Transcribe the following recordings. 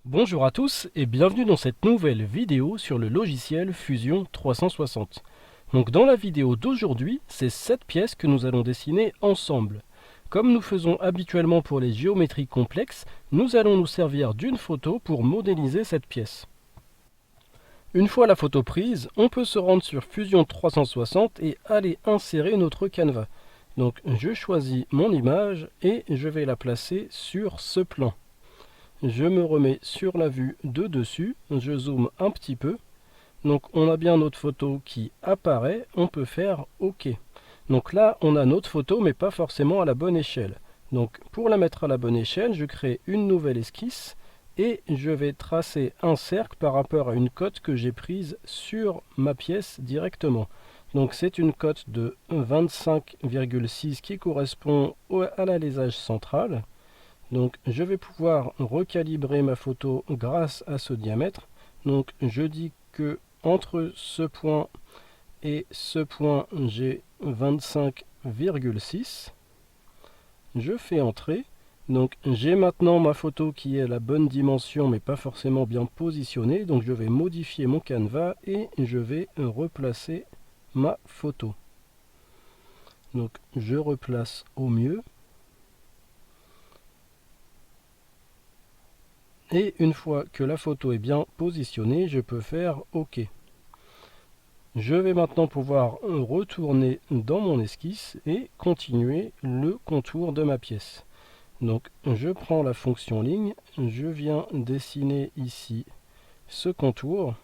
Bonjour à tous et bienvenue dans cette nouvelle vidéo sur le logiciel Fusion 360. Donc dans la vidéo d'aujourd'hui, c'est cette pièce que nous allons dessiner ensemble. Comme nous faisons habituellement pour les géométries complexes, nous allons nous servir d'une photo pour modéliser cette pièce. Une fois la photo prise, on peut se rendre sur Fusion 360 et aller insérer notre canevas. Donc je choisis mon image et je vais la placer sur ce plan. Je me remets sur la vue de dessus, je zoome un petit peu. Donc on a bien notre photo qui apparaît, on peut faire OK. Donc là on a notre photo mais pas forcément à la bonne échelle. Donc pour la mettre à la bonne échelle, je crée une nouvelle esquisse et je vais tracer un cercle par rapport à une cote que j'ai prise sur ma pièce directement. Donc c'est une cote de 25,6 qui correspond à l'alésage central. Donc je vais pouvoir recalibrer ma photo grâce à ce diamètre. Donc je dis que entre ce point et ce point j'ai 25,6. Je fais entrer. Donc j'ai maintenant ma photo qui est à la bonne dimension mais pas forcément bien positionnée. Donc je vais modifier mon canevas et je vais replacer ma photo. Donc je replace au mieux. Et une fois que la photo est bien positionnée, je peux faire OK. Je vais maintenant pouvoir retourner dans mon esquisse et continuer le contour de ma pièce. Donc je prends la fonction ligne, je viens dessiner ici ce contour.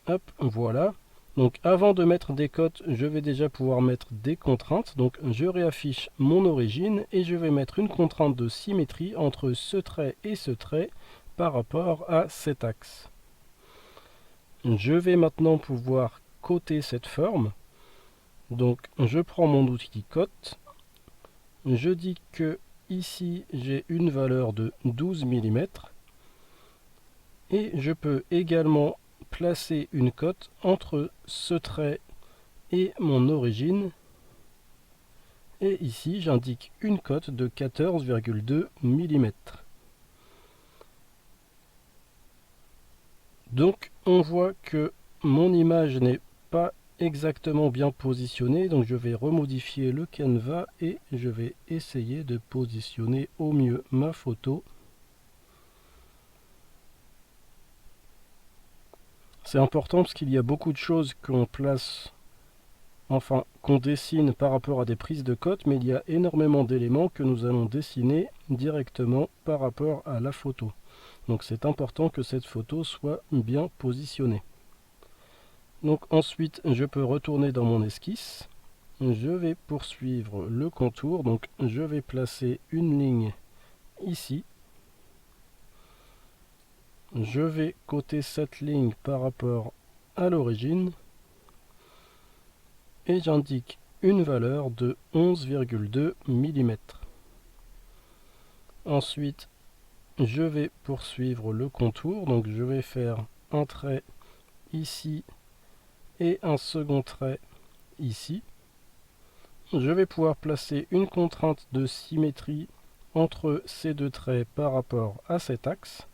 Hop, voilà. Donc avant de mettre des cotes, je vais déjà pouvoir mettre des contraintes. Donc je réaffiche mon origine et je vais mettre une contrainte de symétrie entre ce trait et ce trait par rapport à cet axe. Je vais maintenant pouvoir coter cette forme. Donc je prends mon outil cote. Je dis que ici j'ai une valeur de 12 mm. Et je peux également placer une cote entre ce trait et mon origine. Et ici, j'indique une cote de 14,2 mm. Donc, on voit que mon image n'est pas exactement bien positionnée. Donc, je vais remodifier le canevas et je vais essayer de positionner au mieux ma photo. C'est important parce qu'il y a beaucoup de choses qu'on place, enfin qu'on dessine par rapport à des prises de cotes, mais il y a énormément d'éléments que nous allons dessiner directement par rapport à la photo. Donc c'est important que cette photo soit bien positionnée. Donc ensuite je peux retourner dans mon esquisse. Je vais poursuivre le contour, donc je vais placer une ligne ici. Je vais coter cette ligne par rapport à l'origine et j'indique une valeur de 11,2 mm. Ensuite, je vais poursuivre le contour, donc je vais faire un trait ici et un second trait ici. Je vais pouvoir placer une contrainte de symétrie entre ces deux traits par rapport à cet axe.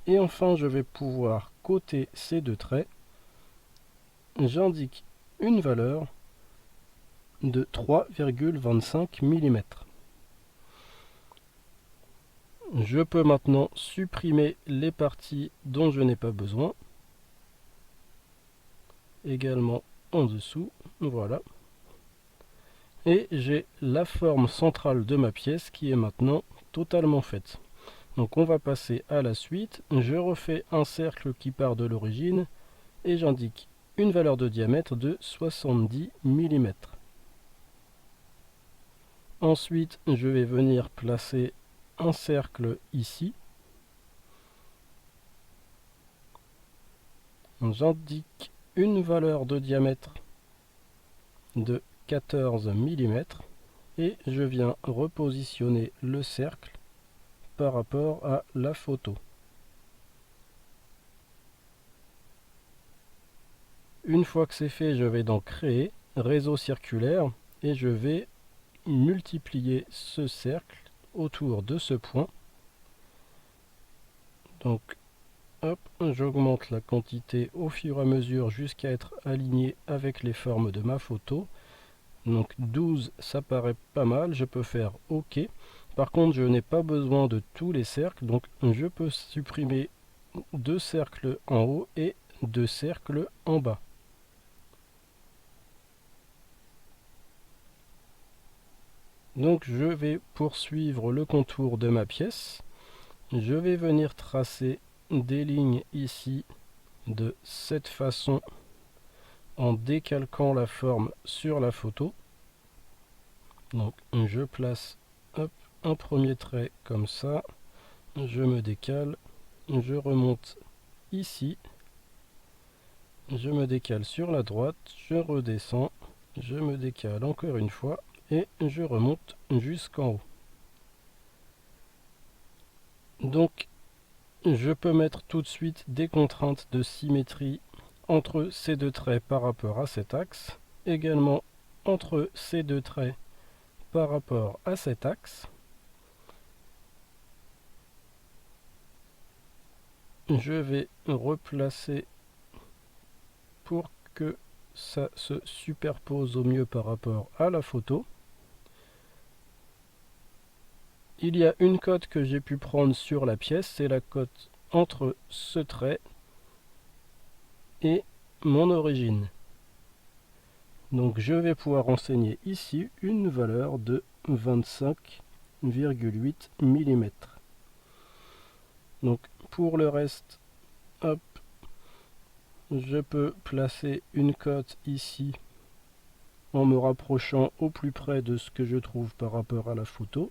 Et enfin, je vais pouvoir coter ces deux traits. J'indique une valeur de 3,25 mm. Je peux maintenant supprimer les parties dont je n'ai pas besoin. Également en dessous, voilà. Et j'ai la forme centrale de ma pièce qui est maintenant totalement faite. Donc on va passer à la suite. Je refais un cercle qui part de l'origine et j'indique une valeur de diamètre de 70 mm. Ensuite, je vais venir placer un cercle ici. J'indique une valeur de diamètre de 14 mm et je viens repositionner le cercle par rapport à la photo. Une fois que c'est fait, je vais donc créer réseau circulaire et je vais multiplier ce cercle autour de ce point. Donc hop, j'augmente la quantité au fur et à mesure jusqu'à être aligné avec les formes de ma photo. Donc 12, ça paraît pas mal, je peux faire OK. Par contre, je n'ai pas besoin de tous les cercles, donc je peux supprimer 2 cercles en haut et 2 cercles en bas. Donc je vais poursuivre le contour de ma pièce. Je vais venir tracer des lignes ici de cette façon en décalquant la forme sur la photo. Donc je place hop, un premier trait comme ça, je me décale, je remonte ici, je me décale sur la droite, je redescends, je me décale encore une fois et je remonte jusqu'en haut. Donc je peux mettre tout de suite des contraintes de symétrie entre ces deux traits par rapport à cet axe, également entre ces deux traits par rapport à cet axe. Je vais replacer pour que ça se superpose au mieux par rapport à la photo. Il y a une cote que j'ai pu prendre sur la pièce, c'est la cote entre ce trait et mon origine. Donc je vais pouvoir renseigner ici une valeur de 25,8 mm. Donc pour le reste, hop, je peux placer une cote ici en me rapprochant au plus près de ce que je trouve par rapport à la photo.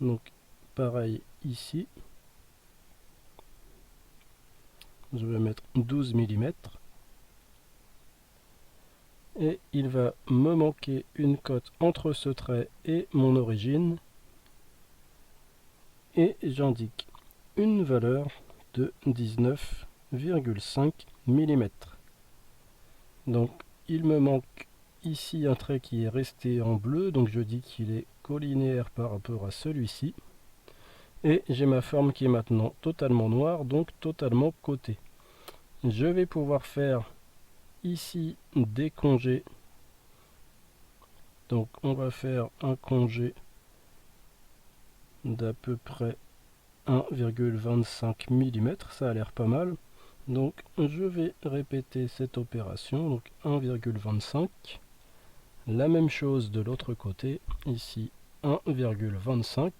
Donc pareil ici, je vais mettre 12 mm. Et il va me manquer une cote entre ce trait et mon origine. Et j'indique une valeur de 19,5 mm. Donc il me manque ici un trait qui est resté en bleu, donc je dis qu'il est collinéaire par rapport à celui-ci. Et j'ai ma forme qui est maintenant totalement noire, donc totalement cotée. Je vais pouvoir faire ici des congés. Donc on va faire un congé d'à peu près 1,25 mm, ça a l'air pas mal. Donc je vais répéter cette opération, donc 1,25. La même chose de l'autre côté, ici 1,25.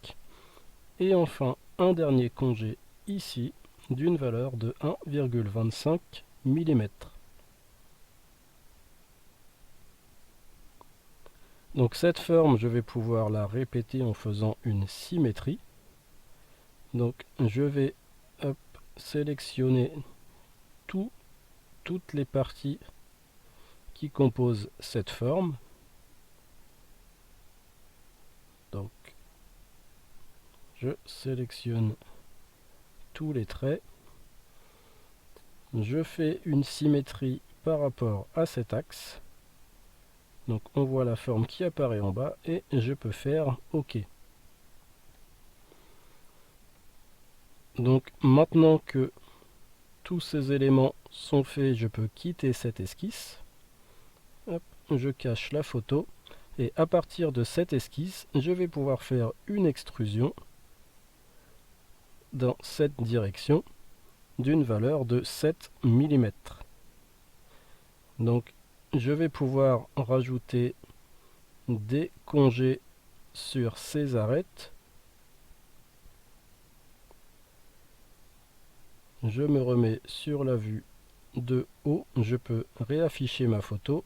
Et enfin un dernier congé ici d'une valeur de 1,25 mm. Donc cette forme, je vais pouvoir la répéter en faisant une symétrie. Donc je vais hop, sélectionner toutes les parties qui composent cette forme. Donc je sélectionne tous les traits. Je fais une symétrie par rapport à cet axe. Donc on voit la forme qui apparaît en bas et je peux faire OK. Donc maintenant que tous ces éléments sont faits, je peux quitter cette esquisse. Hop, je cache la photo et à partir de cette esquisse, je vais pouvoir faire une extrusion dans cette direction d'une valeur de 7 mm. Donc je vais pouvoir rajouter des congés sur ces arêtes. Je me remets sur la vue de haut, je peux réafficher ma photo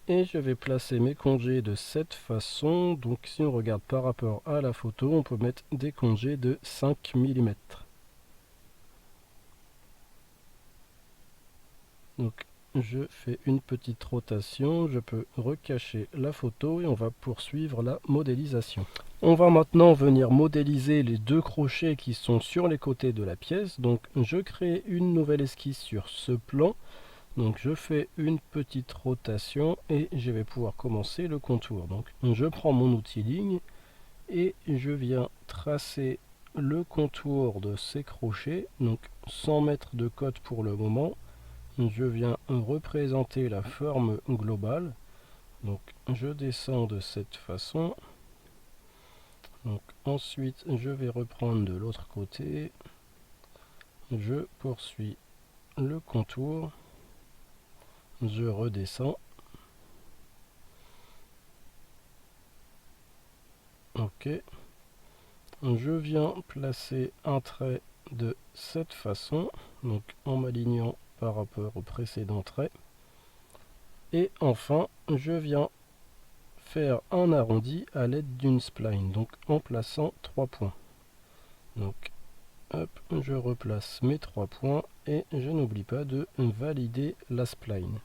et je vais placer mes congés de cette façon. Donc si on regarde par rapport à la photo, on peut mettre des congés de 5 mm. Donc je fais une petite rotation, je peux recacher la photo et on va poursuivre la modélisation. On va maintenant venir modéliser les deux crochets qui sont sur les côtés de la pièce. Donc je crée une nouvelle esquisse sur ce plan. Donc je fais une petite rotation et je vais pouvoir commencer le contour. Donc je prends mon outil ligne et je viens tracer le contour de ces crochets, donc sans mettre de code pour le moment. Je viens représenter la forme globale. Donc je descends de cette façon. Donc ensuite je vais reprendre de l'autre côté. Je poursuis le contour. Je redescends. Ok. Je viens placer un trait de cette façon, donc en m'alignant par rapport au précédent trait. Et enfin, je viens faire un arrondi à l'aide d'une spline, donc en plaçant 3 points. Donc, hop, je replace mes 3 points et je n'oublie pas de valider la spline.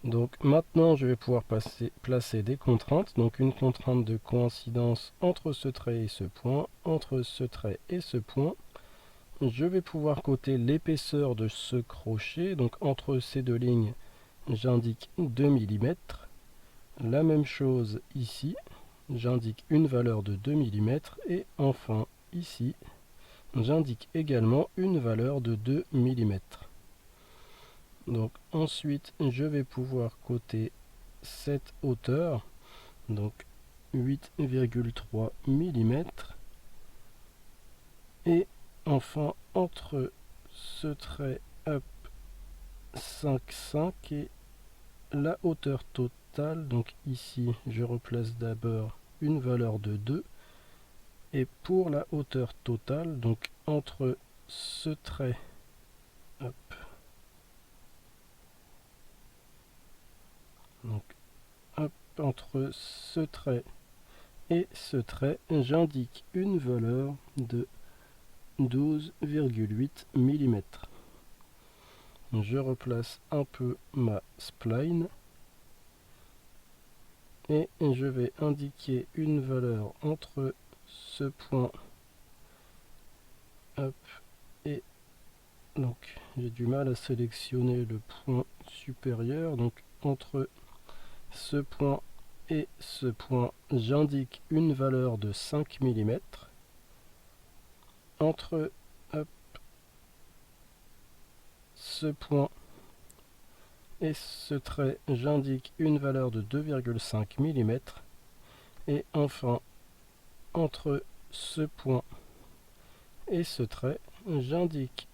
Donc maintenant, je vais pouvoir placer des contraintes. Donc une contrainte de coïncidence entre ce trait et ce point, entre ce trait et ce point. Je vais pouvoir coter l'épaisseur de ce crochet. Donc entre ces deux lignes, j'indique 2 mm. La même chose ici, j'indique une valeur de 2 mm. Et enfin, ici, j'indique également une valeur de 2 mm. Donc ensuite, je vais pouvoir coter cette hauteur, donc 8,3 mm. Et enfin, entre ce trait up 5,5 et la hauteur totale, donc ici, je replace d'abord une valeur de 2. Et pour la hauteur totale, donc entre ce trait, hop, donc hop, entre ce trait et ce trait, j'indique une valeur de 12,8 mm. Je replace un peu ma spline et je vais indiquer une valeur entre ce point hop, et donc j'ai du mal à sélectionner le point supérieur, donc entre ce point et ce point, j'indique une valeur de 5 mm. Entre hop, ce point et ce trait, j'indique une valeur de 2,5 mm. Et enfin, entre ce point et ce trait, j'indique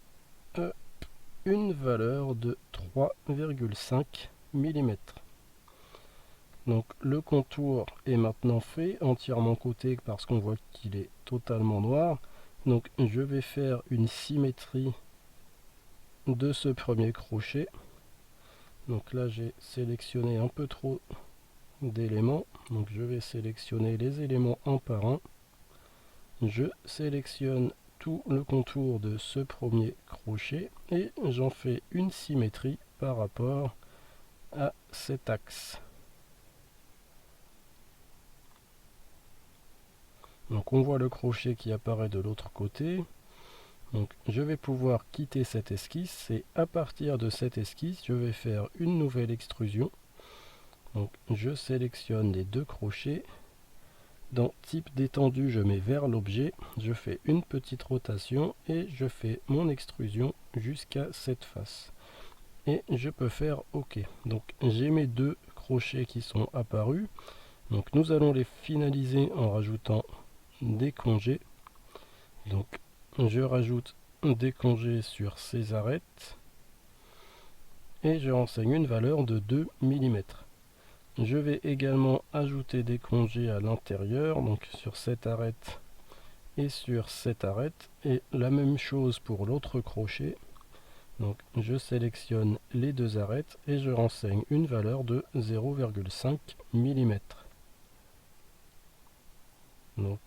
une valeur de 3,5 mm. Donc le contour est maintenant fait, entièrement coté parce qu'on voit qu'il est totalement noir. Donc je vais faire une symétrie de ce premier crochet. Donc là j'ai sélectionné un peu trop d'éléments. Donc je vais sélectionner les éléments un par un. Je sélectionne tout le contour de ce premier crochet et j'en fais une symétrie par rapport à cet axe. Donc on voit le crochet qui apparaît de l'autre côté. Donc je vais pouvoir quitter cette esquisse et à partir de cette esquisse, je vais faire une nouvelle extrusion. Donc je sélectionne les deux crochets. Dans type d'étendue, je mets vers l'objet. Je fais une petite rotation et je fais mon extrusion jusqu'à cette face. Et je peux faire OK. Donc j'ai mes deux crochets qui sont apparus. Donc nous allons les finaliser en rajoutant des congés. Donc je rajoute des congés sur ces arêtes et je renseigne une valeur de 2 mm. Je vais également ajouter des congés à l'intérieur, donc sur cette arête et sur cette arête, et la même chose pour l'autre crochet. Donc je sélectionne les deux arêtes et je renseigne une valeur de 0,5 mm. Donc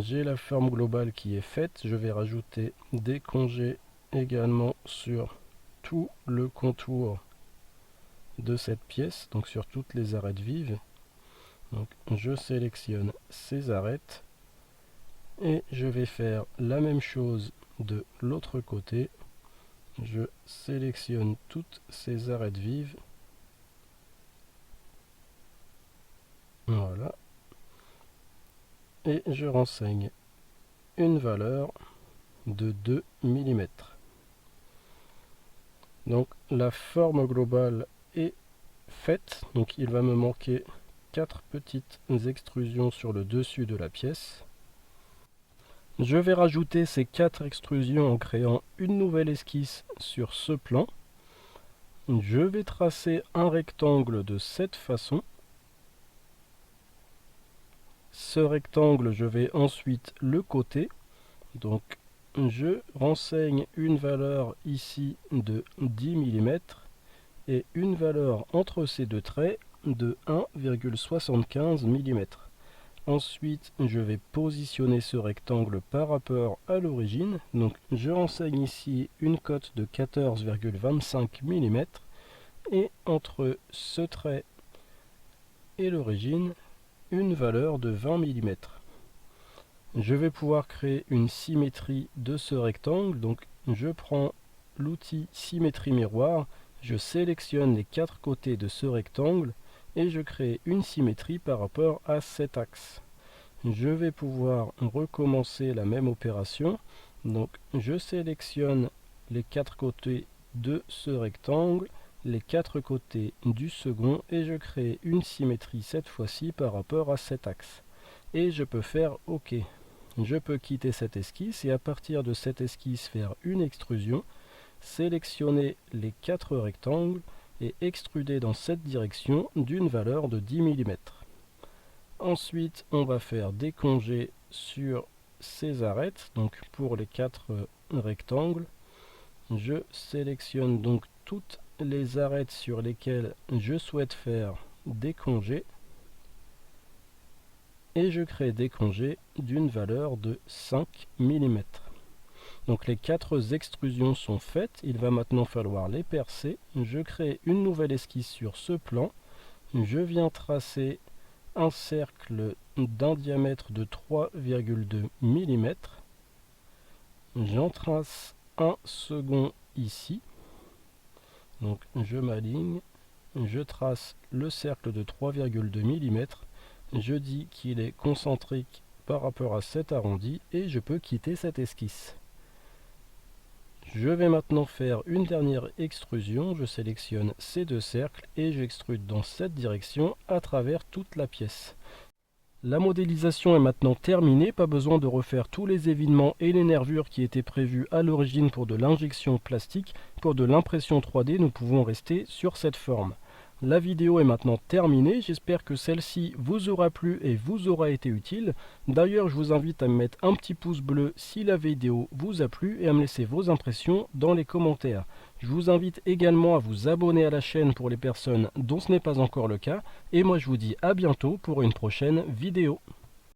j'ai la forme globale qui est faite. Je vais rajouter des congés également sur tout le contour de cette pièce, donc sur toutes les arêtes vives. Donc je sélectionne ces arêtes et je vais faire la même chose de l'autre côté. Je sélectionne toutes ces arêtes vives. Voilà. Et je renseigne une valeur de 2 mm. Donc la forme globale est faite, donc il va me manquer 4 petites extrusions sur le dessus de la pièce. Je vais rajouter ces 4 extrusions en créant une nouvelle esquisse sur ce plan. Je vais tracer un rectangle de cette façon. Ce rectangle, je vais ensuite le coter. Donc je renseigne une valeur ici de 10 mm et une valeur entre ces deux traits de 1,75 mm. Ensuite, je vais positionner ce rectangle par rapport à l'origine. Donc je renseigne ici une cote de 14,25 mm et entre ce trait et l'origine, une valeur de 20 mm. Je vais pouvoir créer une symétrie de ce rectangle. Donc je prends l'outil symétrie miroir, je sélectionne les 4 côtés de ce rectangle et je crée une symétrie par rapport à cet axe. Je vais pouvoir recommencer la même opération. Donc je sélectionne les 4 côtés de ce rectangle, les 4 côtés du second et je crée une symétrie cette fois-ci par rapport à cet axe. Et je peux faire OK. Je peux quitter cette esquisse et à partir de cette esquisse faire une extrusion, sélectionner les 4 rectangles et extruder dans cette direction d'une valeur de 10 mm. Ensuite, on va faire des congés sur ces arêtes. Donc pour les 4 rectangles, je sélectionne donc toutes les arêtes sur lesquelles je souhaite faire des congés et je crée des congés d'une valeur de 5 mm. Donc les 4 extrusions sont faites, il va maintenant falloir les percer. Je crée une nouvelle esquisse sur ce plan, je viens tracer un cercle d'un diamètre de 3,2 mm. J'en trace un second ici. Donc je m'aligne, je trace le cercle de 3,2 mm. Je dis qu'il est concentrique par rapport à cet arrondi et je peux quitter cette esquisse. Je vais maintenant faire une dernière extrusion. Je sélectionne ces 2 cercles et j'extrude dans cette direction à travers toute la pièce. La modélisation est maintenant terminée, pas besoin de refaire tous les évinements et les nervures qui étaient prévus à l'origine pour de l'injection plastique. Pour de l'impression 3D, nous pouvons rester sur cette forme. La vidéo est maintenant terminée, j'espère que celle-ci vous aura plu et vous aura été utile. D'ailleurs, je vous invite à me mettre un petit pouce bleu si la vidéo vous a plu et à me laisser vos impressions dans les commentaires. Je vous invite également à vous abonner à la chaîne pour les personnes dont ce n'est pas encore le cas. Et moi je vous dis à bientôt pour une prochaine vidéo.